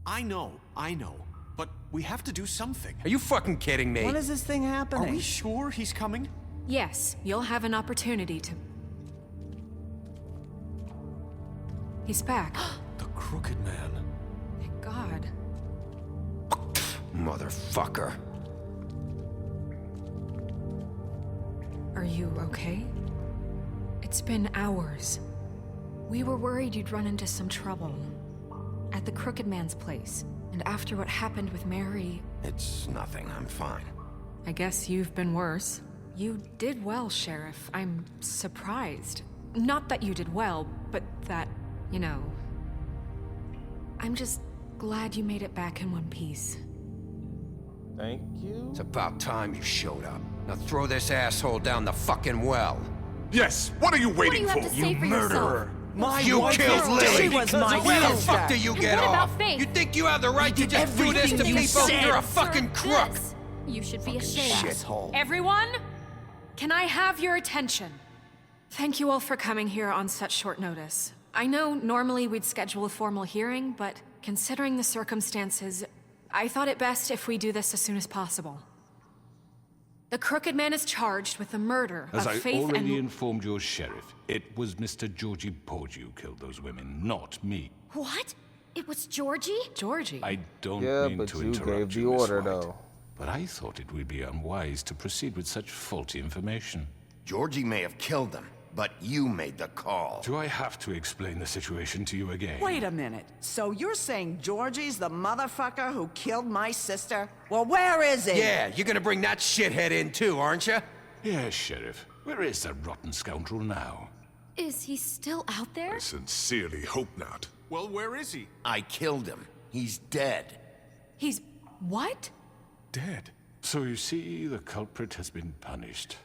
I know. But we have to do something. Are you fucking kidding me? When is this thing happening? Are we sure he's coming? Yes, you'll have an opportunity to... He's back. The Crooked Man. Thank God. Motherfucker. Are you okay? It's been hours. We were worried you'd run into some trouble. At the Crooked Man's place. And after what happened with Mary... It's nothing, I'm fine. I guess you've been worse. You did well, Sheriff. I'm surprised. Not that you did well, but that, you know... I'm just glad you made it back in one piece. Thank you. It's about time you showed up. Now throw this asshole down the fucking well. Yes, what are you What do waiting you have for? to say for yourself? You killed Lily! She was my Where the sister. fuck do you get what off? about Faith? You think you have the right to just do this to everything you people? said. You're a fucking crook! This. You should be ashamed. Shithole. Everyone, can I have your attention? Thank you all for coming here on such short notice. I know normally we'd schedule a formal hearing, but considering the circumstances, I thought it best if we do this as soon as possible. The Crooked Man is charged with the murder As of I Faith already and... informed your sheriff, it was Mr. Georgie Porgy who killed those women, not me. What? It was Georgie? Georgie. I don't Yeah, mean but to you interrupt gave the you, Miss order, White, though. but I thought it would be unwise to proceed with such faulty information. Georgie may have killed them, but you made the call. Do I have to explain the situation to you again? Wait a minute. So you're saying Georgie's the motherfucker who killed my sister? Well, where is he? Yeah, you're gonna bring that shithead in too, aren't you? Yes, Sheriff. Where is that rotten scoundrel now? Is he still out there? I sincerely hope not. Well, where is he? I killed him. He's dead. He's... what? Dead. So you see, the culprit has been punished.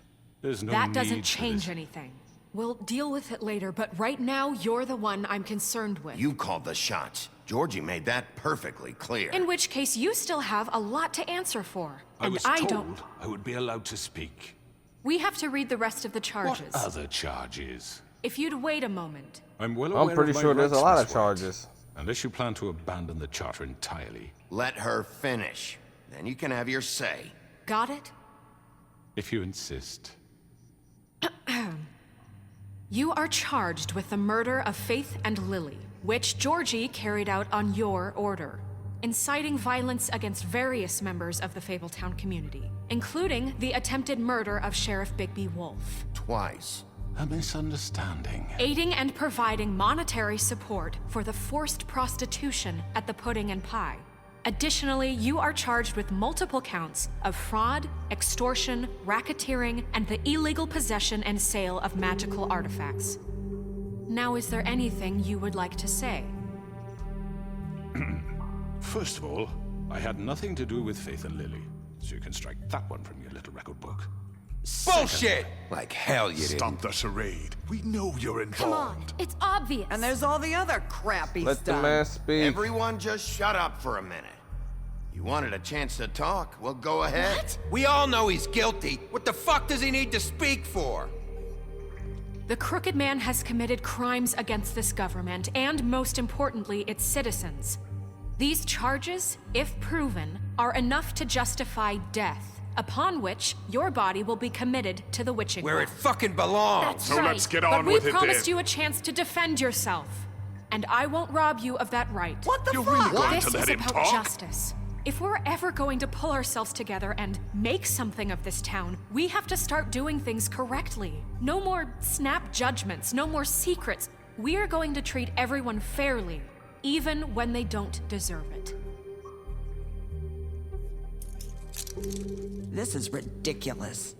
There's no That need doesn't for change this. anything. We'll deal with it later, but right now, you're the one I'm concerned with. You called the shots. Georgie made that perfectly clear. In which case, you still have a lot to answer for. I And was don't... told I would be allowed to speak. We have to read the rest of the What charges. other charges? If you'd wait a moment. I'm well aware I'm pretty of my sure there's a rights, lot Miss of White. charges. Unless you plan to abandon the charter entirely. Let her finish. Then you can have your say. Got it? If you insist. You are charged with the murder of Faith and Lily, which Georgie carried out on your order, inciting violence against various members of the Fabletown community, including the attempted murder of Sheriff Bigby Wolf. Twice. A misunderstanding. Aiding and providing monetary support for the forced prostitution at the Pudding and Pie. Additionally, you are charged with multiple counts of fraud, extortion, racketeering, and the illegal possession and sale of magical artifacts. Now, is there anything you would like to say? First of all, I had nothing to do with Faith and Lily, so you can strike that one from your little record book. Bullshit! Like hell you didn't. Stop the charade. We know you're Come on, involved. it's obvious. And there's all the other crap he's Let the done. man speak. Everyone just shut up for a minute. You wanted a chance to talk? Well, go ahead. What? We all know he's guilty. What the fuck does he need to speak for? The Crooked Man has committed crimes against this government and, most importantly, its citizens. These charges, if proven, are enough to justify death, upon which your body will be committed to the witching Where it well. fucking belongs. That's So right. let's get But on we with it promised then. you a chance to defend yourself, and I won't rob you of that right. What the You're fuck? really going This to let is him about talk? justice. If we're ever going to pull ourselves together and make something of this town, we have to start doing things correctly. No more snap judgments, no more secrets. We are going to treat everyone fairly, even when they don't deserve it. This is ridiculous.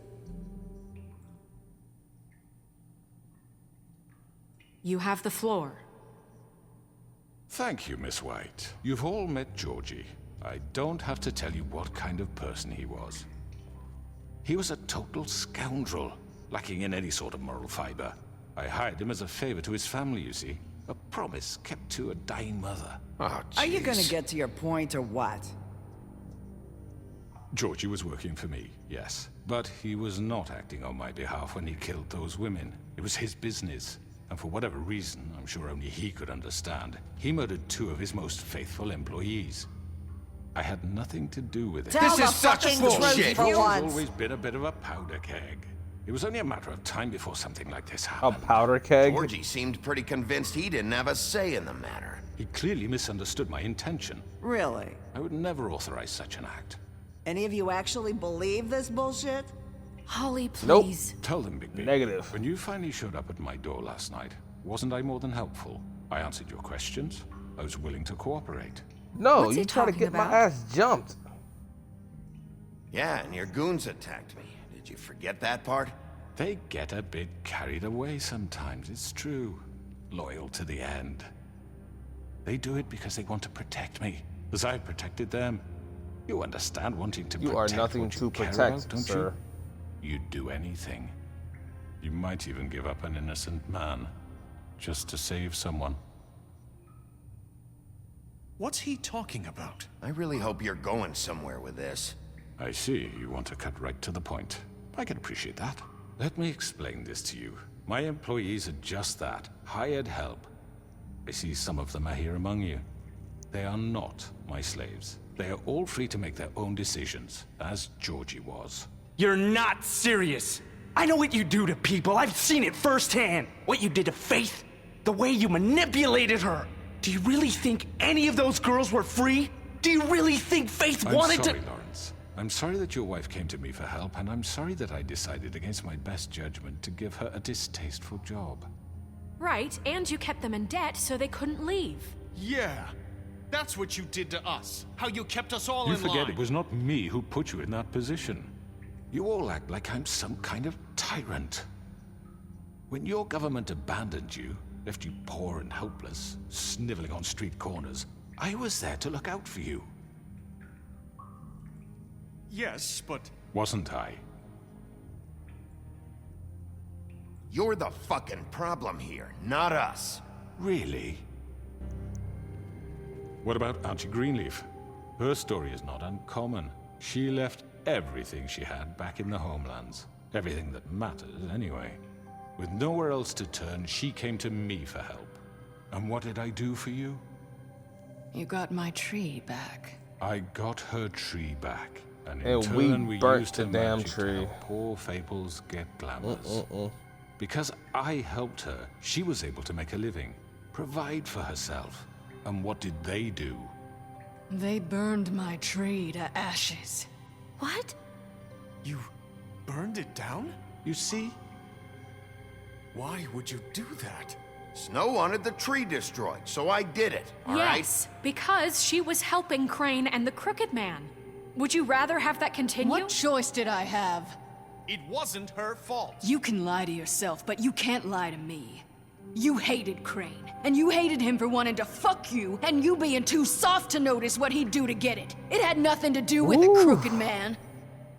You have the floor. Thank you, Miss White. You've all met Georgie. I don't have to tell you what kind of person he was. He was a total scoundrel, lacking in any sort of moral fiber. I hired him as a favor to his family, you see. A promise kept to a dying mother. Oh, Are you jeez. gonna get to your point or what? Georgie was working for me, yes. But he was not acting on my behalf when he killed those women. It was his business. And for whatever reason, I'm sure only he could understand, he murdered 2 of his most faithful employees. I had nothing to do with it. Tell This the is such fucking bullshit. truth for He's once. always been a bit of a powder keg. It was only a matter of time before something like this A happened. powder keg? Georgie seemed pretty convinced he didn't have a say in the matter. He clearly misunderstood my intention. Really? I would never authorize such an act. Any of you actually believe this bullshit? Holly, Nope. please. Tell them, Bigby. Negative. When you finally showed up at my door last night, wasn't I more than helpful? I answered your questions. I was willing to cooperate. No, What's he you try to talking get my about? ass jumped. Yeah, and your goons attacked me. Did you forget that part? They get a bit carried away sometimes, it's true. Loyal to the end. They do it because they want to protect me, as I've protected them. You understand wanting to You protect are nothing what to you care protect, about, don't sir. you? You'd do anything. You might even give up an innocent man, just to save someone. What's he talking about? I really hope you're going somewhere with this. I see you want to cut right to the point. I can appreciate that. Let me explain this to you. My employees are just that, hired help. I see some of them are here among you. They are not my slaves. They are all free to make their own decisions, as Georgie was. You're not serious. I know what you do to people. I've seen it firsthand. What you did to Faith. The way you manipulated her. Do you really think any of those girls were free? Do you really think Faith I'm wanted sorry, to— Lawrence. I'm sorry that your wife came to me for help, and I'm sorry that I decided against my best judgment to give her a distasteful job. Right, and you kept them in debt so they couldn't leave. Yeah, that's what you did to us. How you kept us all You in forget line. it was not me who put you in that position. You all act like I'm some kind of tyrant. When your government abandoned you, left you poor and helpless, sniveling on street corners, I was there to look out for you. Yes, but Wasn't I? You're the fucking problem here, not us. Really? What about Auntie Greenleaf? Her story is not uncommon. She left everything she had back in the homelands. Everything that mattered, anyway. With nowhere else to turn, she came to me for help. And what did I do for you? You got my tree back. I got her tree back. And in And we turn, we burnt used the her damn magic to tree. help poor Fables get glamours. Because I helped her, she was able to make a living, provide for herself. And what did they do? They burned my tree to ashes. What? you burned it down? You see? Why would you do that? Snow wanted the tree destroyed, so I did it, all right? Yes, because she was helping Crane and the Crooked Man. Would you rather have that continue? What choice did I have? It wasn't her fault. You can lie to yourself, but you can't lie to me. You hated Crane, and you hated him for wanting to fuck you, and you being too soft to notice what he'd do to get it. It had nothing to do with the Ooh. Crooked Man.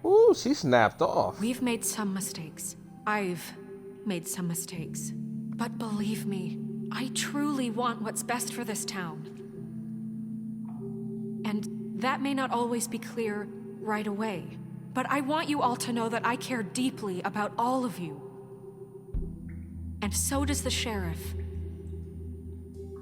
Ooh, she snapped off. We've made some mistakes. I've made some mistakes. But believe me, I truly want what's best for this town. And that may not always be clear right away. But I want you all to know that I care deeply about all of you. And so does the sheriff.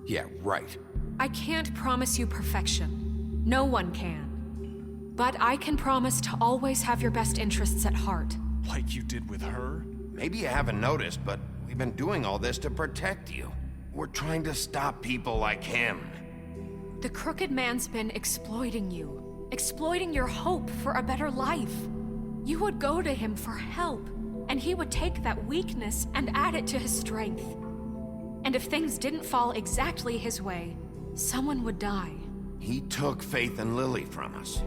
Yeah, right. I can't promise you perfection. No one can. But I can promise to always have your best interests at heart. Like you did with her? Maybe you haven't noticed, but we've been doing all this to protect you. We're trying to stop people like him. The Crooked Man's been exploiting you, exploiting your hope for a better life. You would go to him for help, and he would take that weakness and add it to his strength. And if things didn't fall exactly his way, someone would die. He took Faith and Lily from us.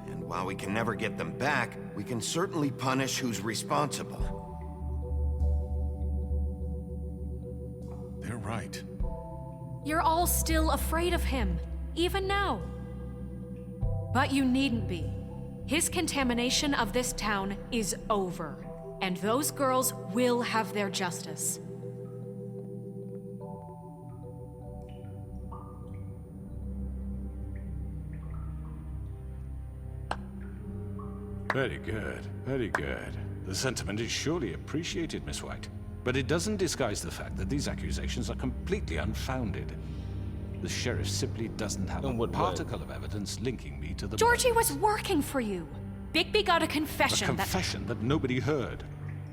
And while we can never get them back, we can certainly punish who's responsible. They're right. You're all still afraid of him, even now. But you needn't be. His contamination of this town is over, and those girls will have their justice. Very good, very good. The sentiment is surely appreciated, Miss White. But it doesn't disguise the fact that these accusations are completely unfounded. The sheriff simply doesn't have In a what way? particle of evidence linking me to the Georgie murders. was working for you. Bigby got a A confession that... confession that nobody heard.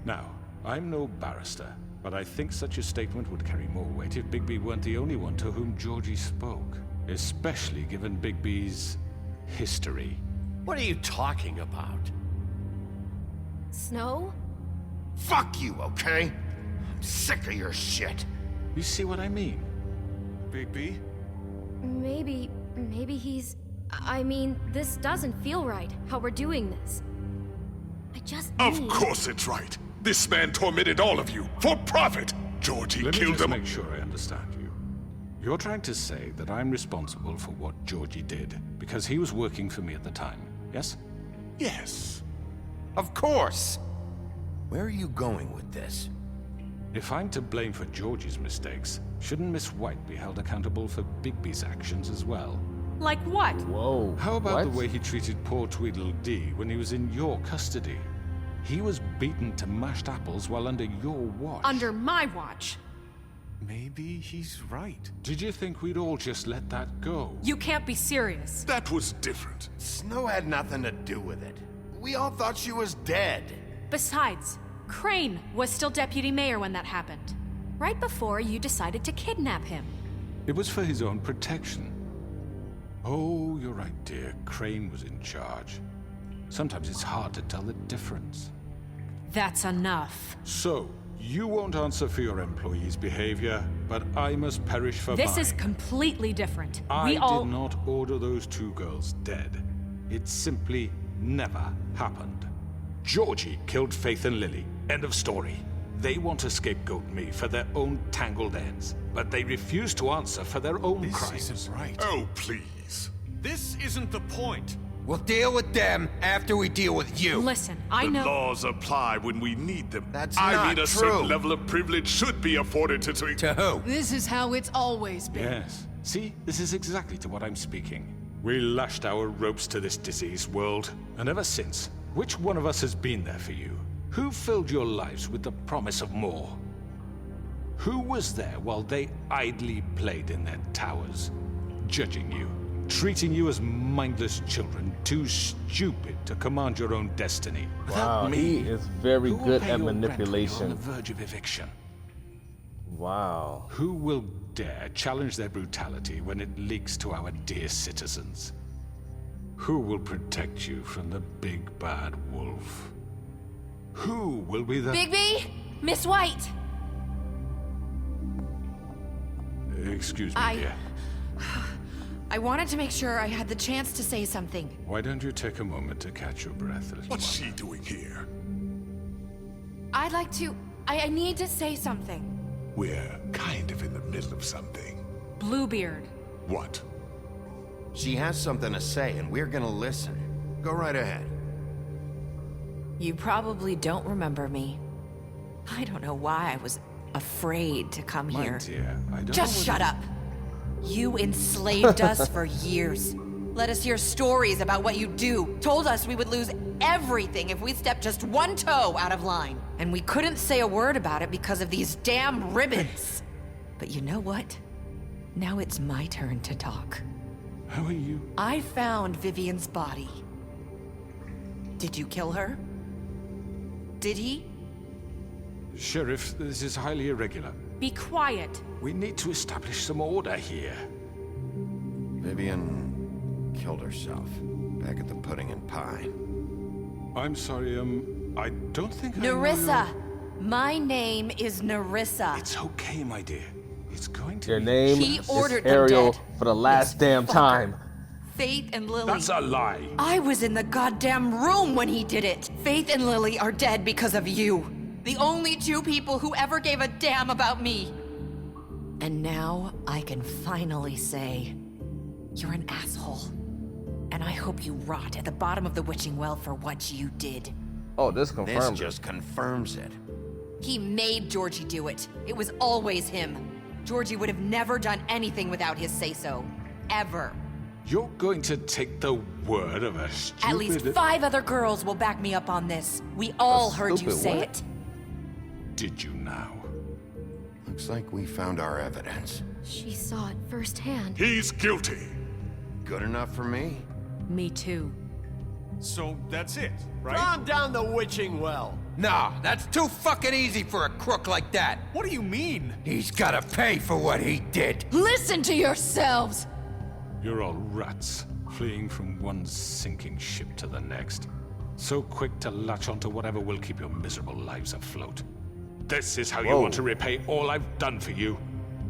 Now, I'm no barrister, but I think such a statement would carry more weight if Bigby weren't the only one to whom Georgie spoke. Especially given Bigby's history. What are you talking about? Snow? Fuck you, okay? I'm sick of your shit. You see what I mean? Bigby? Maybe he's... I mean, this doesn't feel right, how we're doing this. I just Of need... course it's right. This man tormented all of you for profit. Georgie Let me killed just him. make sure I understand you. You're trying to say that I'm responsible for what Georgie did because he was working for me at the time, yes? Yes. Of course. Where are you going with this? If I'm to blame for Georgie's mistakes, shouldn't Miss White be held accountable for Bigby's actions as well? Like what? Whoa. How about what? the way he treated poor Tweedledee when he was in your custody? He was beaten to mashed apples while under your watch. Under my watch. Maybe he's right. Did you think we'd all just let that go? You can't be serious. That was different. Snow had nothing to do with it. We all thought she was dead. Besides, Crane was still deputy mayor when that happened. Right before you decided to kidnap him. It was for his own protection. Oh, you're right, dear. Crane was in charge. Sometimes it's hard to tell the difference. That's enough. So, you won't answer for your employees' behavior, but I must perish for This mine. is completely different. I We all... did not order those two girls dead. It simply never happened. Georgie killed Faith and Lily. End of story. They want to scapegoat me for their own tangled ends, but they refuse to answer for their own This crimes. isn't right. Oh, please. This isn't the point. We'll deal with them after we deal with you. Listen, I The know... laws apply when we need them. That's I not mean, a true. certain level of privilege should be afforded to... To who? This is how it's always been. Yes. See, this is exactly to what I'm speaking. We lashed our ropes to this diseased world, and ever since, which one of us has been there for you? Who filled your lives with the promise of more? Who was there while they idly played in their towers, judging you, treating you as mindless children, too stupid to command your own destiny? Wow, Without me, he is very who will good pay at your rent when you're manipulation. on the verge of eviction? Wow. Who will dare challenge their brutality when it leaks to our dear citizens? Who will protect you from the big bad wolf? Who will be the... Bigby? Miss White! Excuse me, dear. I wanted to make sure I had the chance to say something. Why don't you take a moment to catch your breath, little What's one? she doing here? I'd like to... I need to say something. We're kind of in the middle of something. Bluebeard. What? She has something to say, and we're gonna listen. Go right ahead. You probably don't remember me. I don't know why I was afraid to come My here. dear, I don't Just know shut up. You enslaved us for years. Let us hear stories about what you do. Told us we would lose everything if we stepped just one toe out of line. And we couldn't say a word about it because of these damn ribbons. But you know what? Now it's my turn to talk. How are you? I found Vivian's body. Did you kill her? Did he? Sheriff, this is highly irregular. Be quiet. We need to establish some order here. Vivian killed herself back at the Pudding and Pie. I'm sorry, I don't think I know Nerissa! your- My name is Nerissa. It's okay, my dear. It's going to Your be... name He is ordered them Ariel dead. for the last damn fucker. time. Faith and Lily. That's a lie. I was in the goddamn room when he did it. Faith and Lily are dead because of you. The only two people who ever gave a damn about me. And now I can finally say, you're an asshole. And I hope you rot at the bottom of the witching well for what you did. Oh, this This confirmed. just confirms it. He made Georgie do it. It was always him. Georgie would have never done anything without his say-so. Ever. You're going to take the word of a stupid... At least 5 other girls will back me up on this. We all heard you stupid say what? it. Did you now? Looks like we found our evidence. She saw it firsthand. He's guilty. Good enough for me? Me too. So that's it, right? Calm down the witching well. Nah, that's too fucking easy for a crook like that. What do you mean? He's gotta pay for what he did. Listen to yourselves! You're all rats, fleeing from one sinking ship to the next. So quick to latch onto whatever will keep your miserable lives afloat. This is how you want to repay all I've done for you?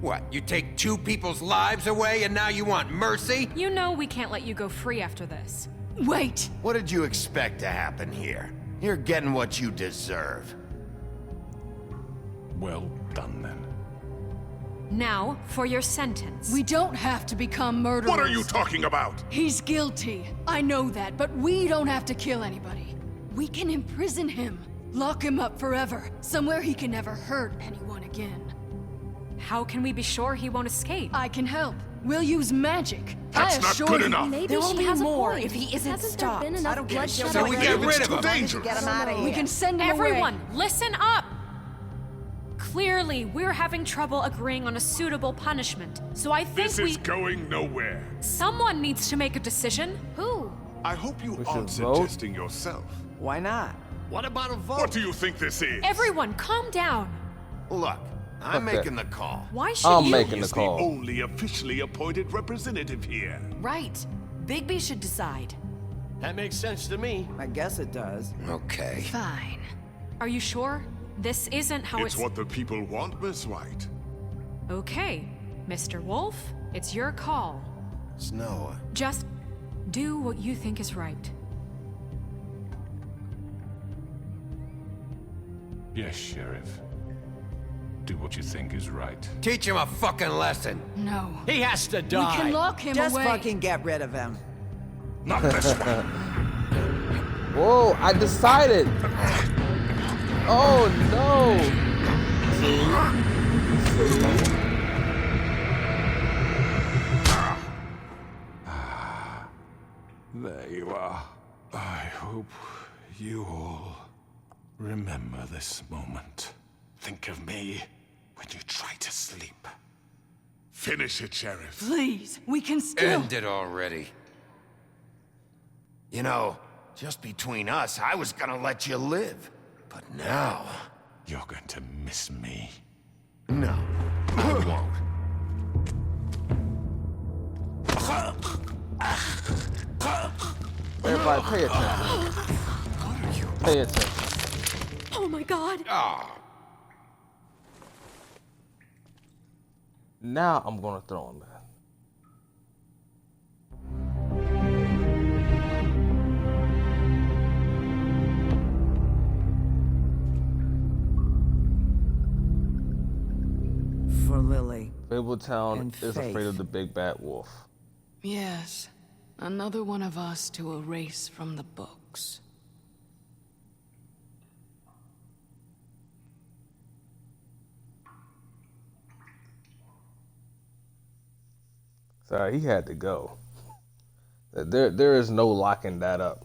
What, you take two people's lives away and now you want mercy? You know we can't let you go free after this. Wait! What did you expect to happen here? You're getting what you deserve. Well done, then. Now, for your sentence. We don't have to become murderers. What are you talking about? He's guilty. I know that, but we don't have to kill anybody. We can imprison him. Lock him up forever. Somewhere he can never hurt anyone again. How can we be sure he won't escape? I can help. We'll use magic. That's I not assure good you. enough. Maybe There will she be has more a point. if he isn't Hasn't stopped. there been I enough don't get it. bloodshed So we already? get rid It's of too him. dangerous. Get him out of here. We can send him away. Everyone, listen up! Clearly, we're having trouble agreeing on a suitable punishment, so I think This is going nowhere. someone needs to make a decision. Who? I hope you We aren't should vote? suggesting yourself. Why not? What about a vote? What do you think this is? Everyone, calm down. Look, I'm Okay. making the call. Why should I'm you? making the He's the call. only officially appointed representative here. Right. Bigby should decide. That makes sense to me. I guess it does. Okay. Fine. Are you sure? This isn't how It's what the people want, Miss White. Okay, Mr. Wolf, it's your call. Snow, Just do what you think is right. Yes, Sheriff. Do what you think is right. Teach him a fucking lesson. No. He has to We die. can lock him Just away. fucking get rid of him. Not this one. Whoa, I decided. Oh no. There you are. I hope you all remember this moment. Think of me when you try to sleep. Finish it, Sheriff. Please, we can still. End it already. you know, just between us, I was gonna let you live. But now, You're going to miss me. no, I won't. Everybody pay attention. Pay attention. Oh my god. Now I'm gonna throw him in. For Lily. Fabletown And is afraid Faith. of the big bad wolf. Yes. Another one of us to erase from the books. Sorry, he had to go. There is no locking that up.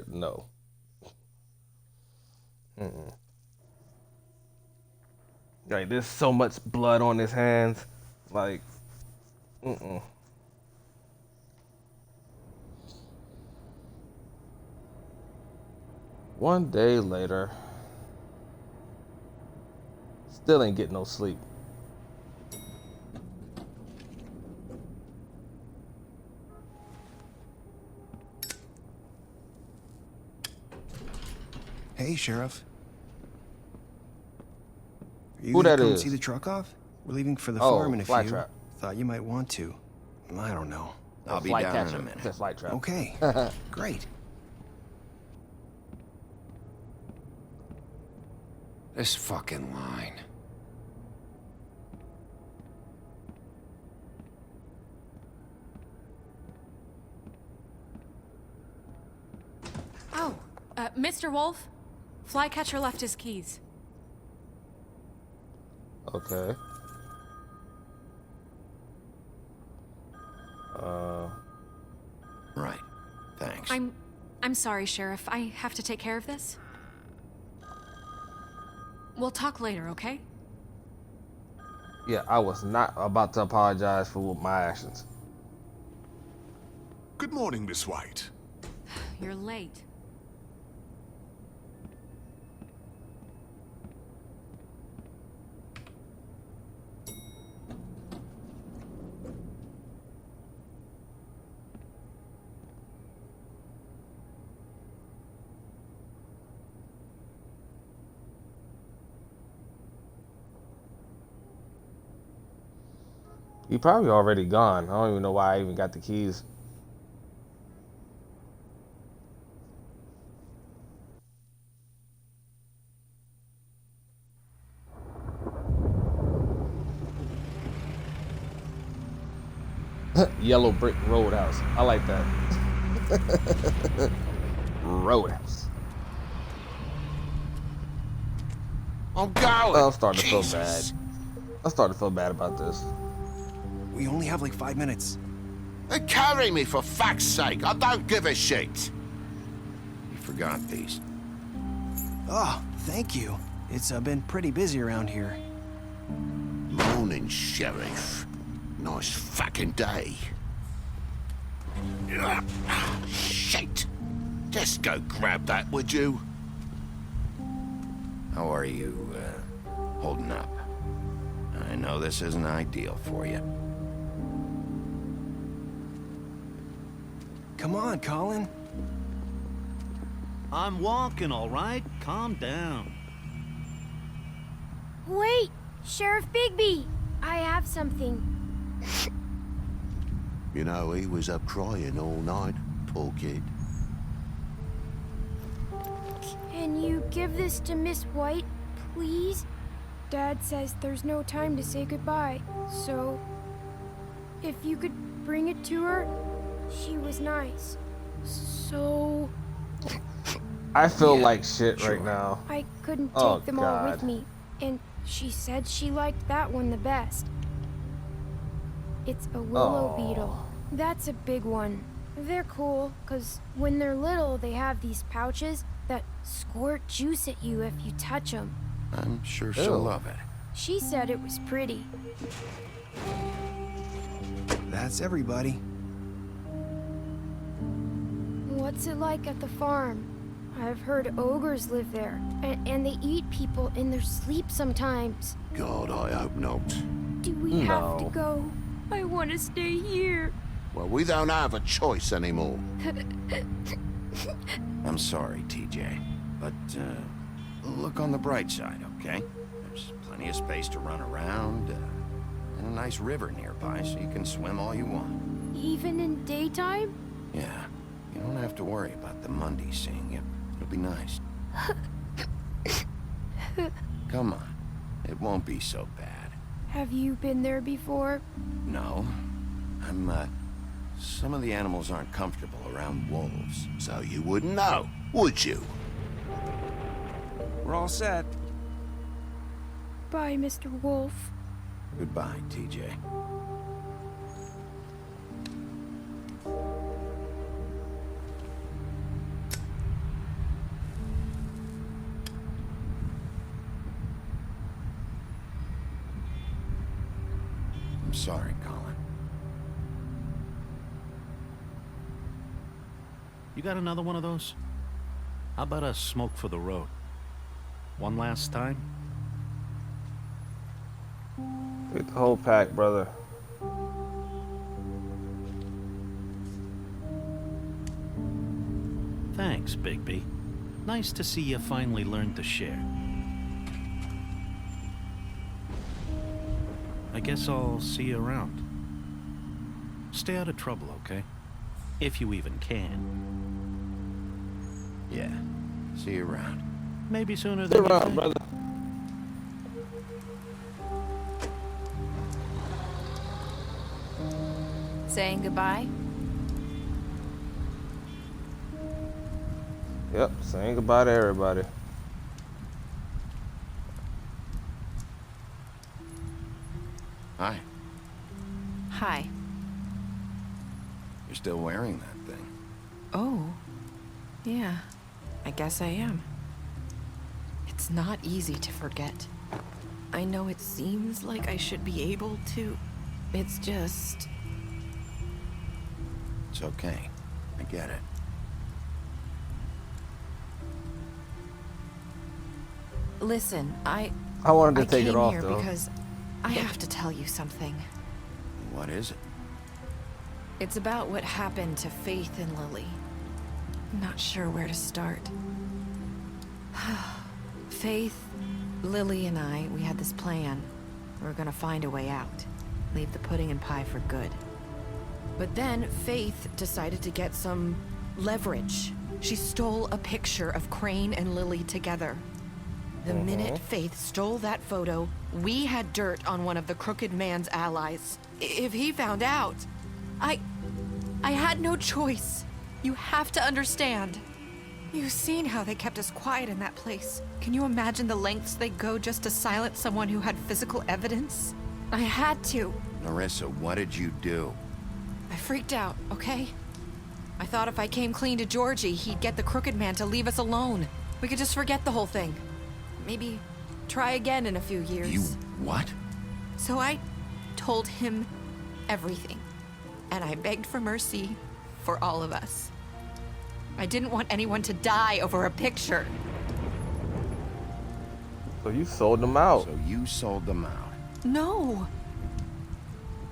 No. Like, there's so much blood on his hands. Like, One day later, still ain't getting no sleep. Hey, Sheriff. Are you Who gonna that come is? see the truck off? We're leaving for the Oh, farm in a few. Flytrap. Thought you might want to. I don't know. I'll be Flight down in catcher. a minute. Says flight trap. Okay. Great. This fucking line. Oh, Mr. Wolf, Flycatcher left his keys. Okay. Right. Thanks. I'm sorry, Sheriff. I have to take care of this. We'll talk later, okay? Yeah, I was not about to apologize for my actions. Good morning, Miss White. You're late. He probably already gone. I don't even know why I even got the keys. Yellow brick roadhouse. I like that. Roadhouse. I'm going. I'm starting to feel bad. I'm starting to feel bad about this. We only have like 5 minutes. Carry me, for fuck's sake. I don't give a shit. You forgot these. Oh, thank you. It's been pretty busy around here. Morning, Sheriff. Nice fucking day. Shit. Just go grab that, would you? How are you, holding up? I know this isn't ideal for you. Come on, Colin. I'm walking, all right? Calm down. Wait! Sheriff Bigby! I have something. You know, he was up crying all night, poor kid. Can you give this to Miss White, please? Dad says there's no time to say goodbye, so if you could bring it to her, she was nice. So I feel like shit right now. I couldn't take Oh, them all with God. me, and she said she liked that one the best. It's a willow beetle. That's a big one. They're cool, because when they're little, they have these pouches that squirt juice at you if you touch them. I'm sure she'll Ew. love it. She said it was pretty. That's everybody. What's it like at the farm? I've heard ogres live there, and they eat people in their sleep sometimes. God, I hope not. Do we have to No. go? I want to stay here. Well, we don't have a choice anymore. I'm sorry, TJ, but look on the bright side, okay? There's plenty of space to run around, and a nice river nearby, so you can swim all you want. Even in daytime? Yeah, you don't have to worry about the Mundy seeing you. It'll be nice. Come on, it won't be so bad. Have you been there before? No, some of the animals aren't comfortable around wolves, so you wouldn't know, would you? We're all set. Bye, Mr. Wolf. Goodbye, TJ. I'm sorry, Colin. You got another one of those? How about a smoke for the road? One last time? Get the whole pack, brother. Thanks, Bigby. Nice to see you finally learned to share. I guess I'll see you around. Stay out of trouble, okay? If you even can. Yeah, see you around. Maybe sooner Get than you around, think. brother. Saying goodbye? Yep, saying goodbye to everybody. Hi, Hi. you're still wearing that thing. Oh. Yeah. I guess I am. It's not easy to forget. I know it seems like I should be able to. It's just... It's okay. I get it. Listen, I wanted to take came it off here though. because I have to tell you something. What is it? It's about what happened to Faith and Lily. I'm not sure where to start. Faith, Lily, and I, we had this plan. We were gonna find a way out. Leave the pudding and pie for good. But then Faith decided to get some leverage. She stole a picture of Crane and Lily together. The minute Faith stole that photo, we had dirt on one of the Crooked Man's allies. If he found out, I had no choice. You have to understand. You've seen how they kept us quiet in that place. Can you imagine the lengths they go just to silence someone who had physical evidence? I had to. Nerissa, what did you do? I freaked out, okay? I thought if I came clean to Georgie, he'd get the Crooked Man to leave us alone. We could just forget the whole thing. Maybe try again in a few years. You what? So I told him everything. And I begged for mercy for all of us. I didn't want anyone to die over a picture. So you sold them out. So you sold them out. No.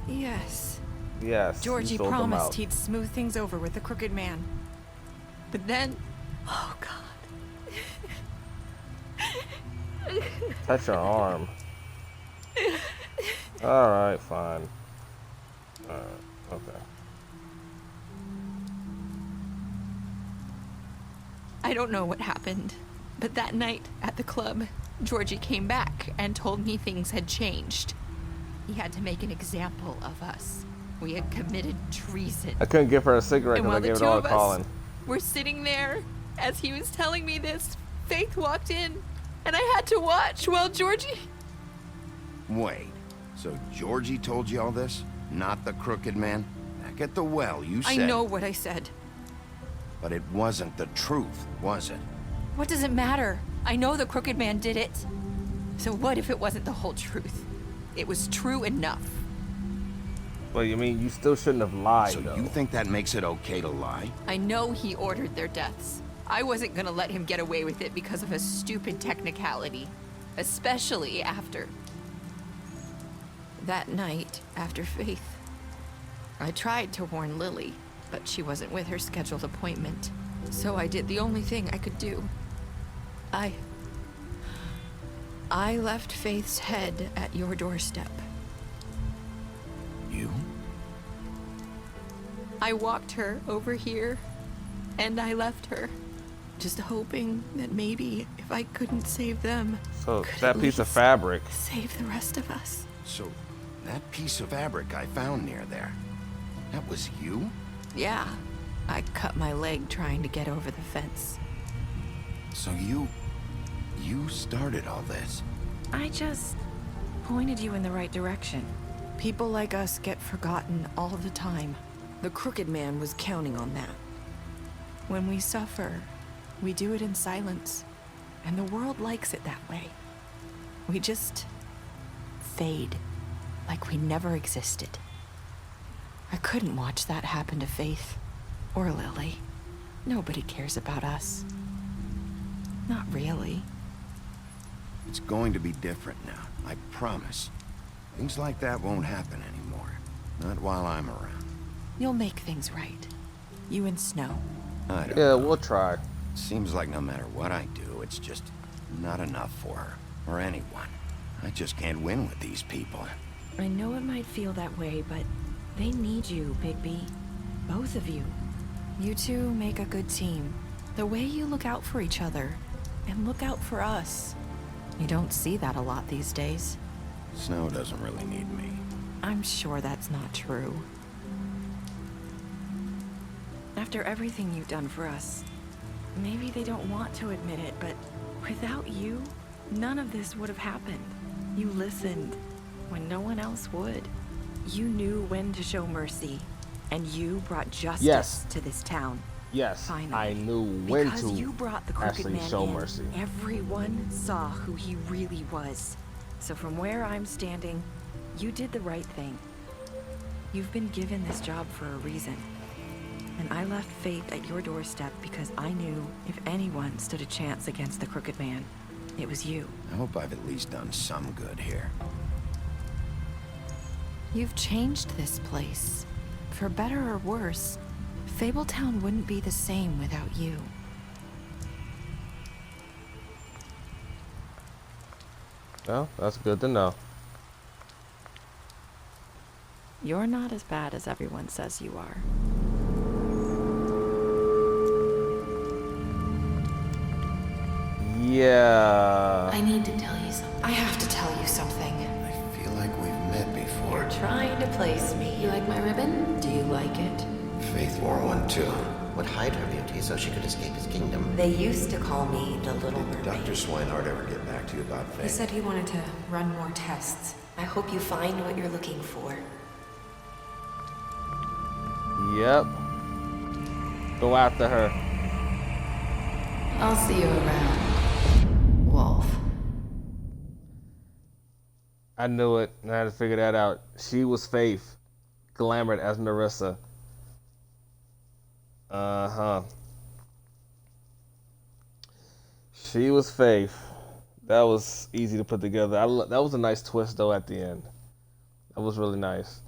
Yes. Yes. Georgie you sold them promised out. he'd smooth things over with the Crooked Man. But then... Oh, God. Touch your arm. Alright, fine. Alright, okay. I don't know what happened, but that night at the club, Georgie came back and told me things had changed. He had to make an example of us. We had committed treason. I couldn't give her a cigarette And because I while the gave it two all of to us Colin. were sitting there, as he was telling me this, Faith walked in, and I had to watch while Georgie... Wait, so Georgie told you all this? Not the Crooked Man? Back at the well, you said... I know what I said. But it wasn't the truth, was it? What does it matter? I know the Crooked Man did it. So what if it wasn't the whole truth? It was true enough. Well, you mean you still shouldn't have lied, So though. you think that makes it okay to lie? I know he ordered their deaths. I wasn't gonna let him get away with it because of a stupid technicality. Especially after... that night, after Faith. I tried to warn Lily, but she wasn't with her scheduled appointment. So I did the only thing I could do. I left Faith's head at your doorstep. You? I walked her over here, and I left her. Just hoping that maybe if I couldn't save them, So could that at piece of least fabric. save the rest of us. So, that piece of fabric I found near there, that was you? Yeah, I cut my leg trying to get over the fence. So you started all this? I just pointed you in the right direction. People like us get forgotten all the time. The Crooked Man was counting on that. When we suffer, we do it in silence, and the world likes it that way. We just fade, like we never existed. I couldn't watch that happen to Faith or Lily. Nobody cares about us. Not really. It's going to be different now, I promise. Things like that won't happen anymore. Not while I'm around. You'll make things right. You and Snow. I don't Yeah, know. we'll try. Seems like no matter what I do, it's just not enough for her. Or anyone. I just can't win with these people. I know it might feel that way, but they need you, Bigby. Both of you. You two make a good team. The way you look out for each other, and look out for us. You don't see that a lot these days. Snow doesn't really need me. I'm sure that's not true. After everything you've done for us, maybe they don't want to admit it, but without you, none of this would have happened. You listened when no one else would. You knew when to show mercy, and you brought justice Yes. to this town. Yes, Finally. I knew when Because to you brought the Crooked actually Man show in, mercy. everyone saw who he really was. So from where I'm standing, you did the right thing. You've been given this job for a reason. And I left Faith at your doorstep because I knew if anyone stood a chance against the Crooked Man, it was you. I hope I've at least done some good here. You've changed this place. For better or worse, Fabletown wouldn't be the same without you. Well, that's good to know. You're not as bad as everyone says you are. Yeah. I need to tell you something. I have to tell you something. I feel like we've met before. You're trying to place me. You like my ribbon? Do you like it? Faith wore one too. Would hide her beauty so she could escape his kingdom. They used to call me the Little Did Mermaid. Dr. Swinehart ever get back to you about He Faith? said he wanted to run more tests. I hope you find what you're looking for. Yep. Go after her. I'll see you around, Wolf. I knew it, and I had to figure that out. She was Faith, glamored as Narissa. Uh-huh. She was Faith. That was easy to put together. That was a nice twist, though, at the end. That was really nice.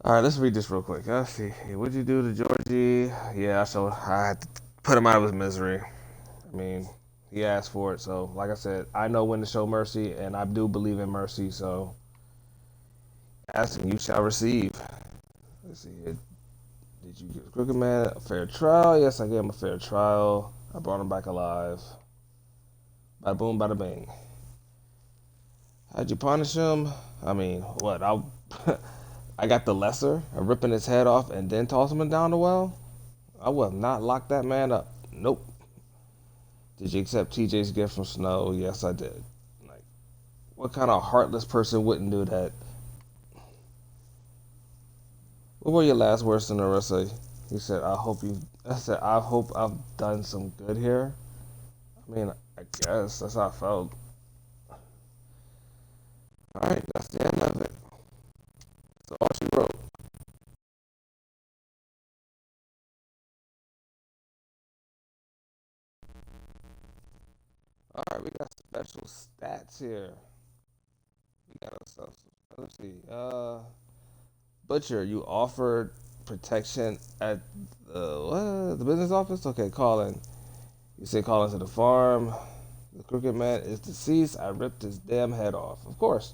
All right, let's read this real quick. Let's see. What'd you do to Georgie? Yeah, I had to put him out of his misery. I mean, he asked for it. So, like I said, I know when to show mercy, and I do believe in mercy. So, ask and you shall receive. Let's see. Did you give Crooked Man a fair trial? Yes, I gave him a fair trial. I brought him back alive. Bada boom, bada bing. How'd you punish him? I mean, what? I got the lesser of ripping his head off and then tossing him down the well? I will not lock that man up. Nope. Did you accept TJ's gift from Snow? Yes, I did. Like, what kind of heartless person wouldn't do that? What were your last words to Narissa? He said, I hope I've done some good here. I mean, I guess that's how I felt. Alright, that's the end of it. That's all she wrote. Alright, we got special stats here. We got ourselves, let's see. Butcher, you offered protection at the business office? Okay, Colin. You say Colin to the farm. The Crooked Man is deceased. I ripped his damn head off. Of course.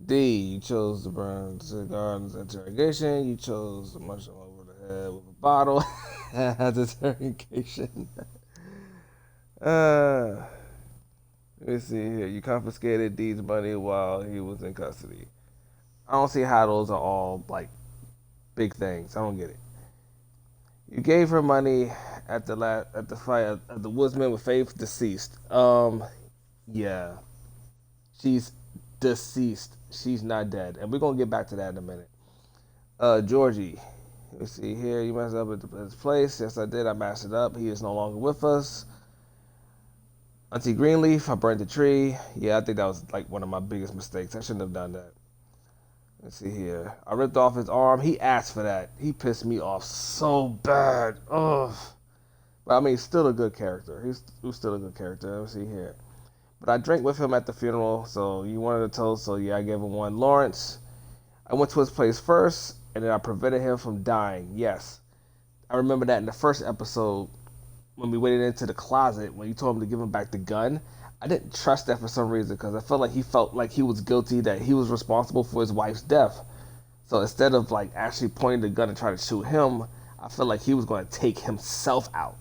D, you chose to burn the cigar in the interrogation. You chose to munch him over the head with a bottle at the interrogation. Let me see here. You confiscated D's money while he was in custody. I don't see how those are all like big things. I don't get it. You gave her money at the fight at the Woodsman with Faith deceased. Yeah, she's deceased. She's not dead, and we're gonna get back to that in a minute. Georgie, let me see here. You messed up at his place. Yes, I did. I messed it up. He is no longer with us. Auntie Greenleaf, I burned the tree. Yeah, I think that was like one of my biggest mistakes. I shouldn't have done that. Let's see here. I ripped off his arm. He asked for that. He pissed me off so bad. Ugh. But I mean, he's still a good character. He's still a good character. Let me see here. But I drank with him at the funeral, so you wanted a toast, so yeah, I gave him one. Lawrence, I went to his place first, and then I prevented him from dying. Yes. I remember that in the first episode, when we went into the closet, when you told him to give him back the gun. I didn't trust that for some reason, because I felt like he was guilty, that he was responsible for his wife's death. So instead of like actually pointing the gun and trying to shoot him, I felt like he was going to take himself out.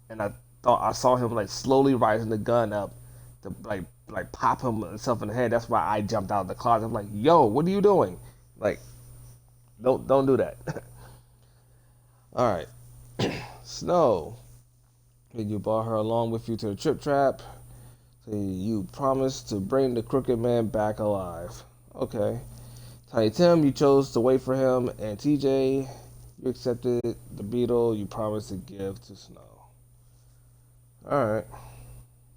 And I thought I saw him like slowly rising the gun up to like pop himself in the head. That's why I jumped out of the closet. I'm like, yo, what are you doing? Like, don't do that. All right. Snow, did you brought her along with you to the Trip Trap? You promised to bring the Crooked Man back alive. Okay. Tiny Tim, you chose to wait for him. And TJ, you accepted the beetle you promised to give to Snow. Alright.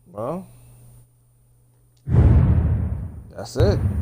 Well, That's it.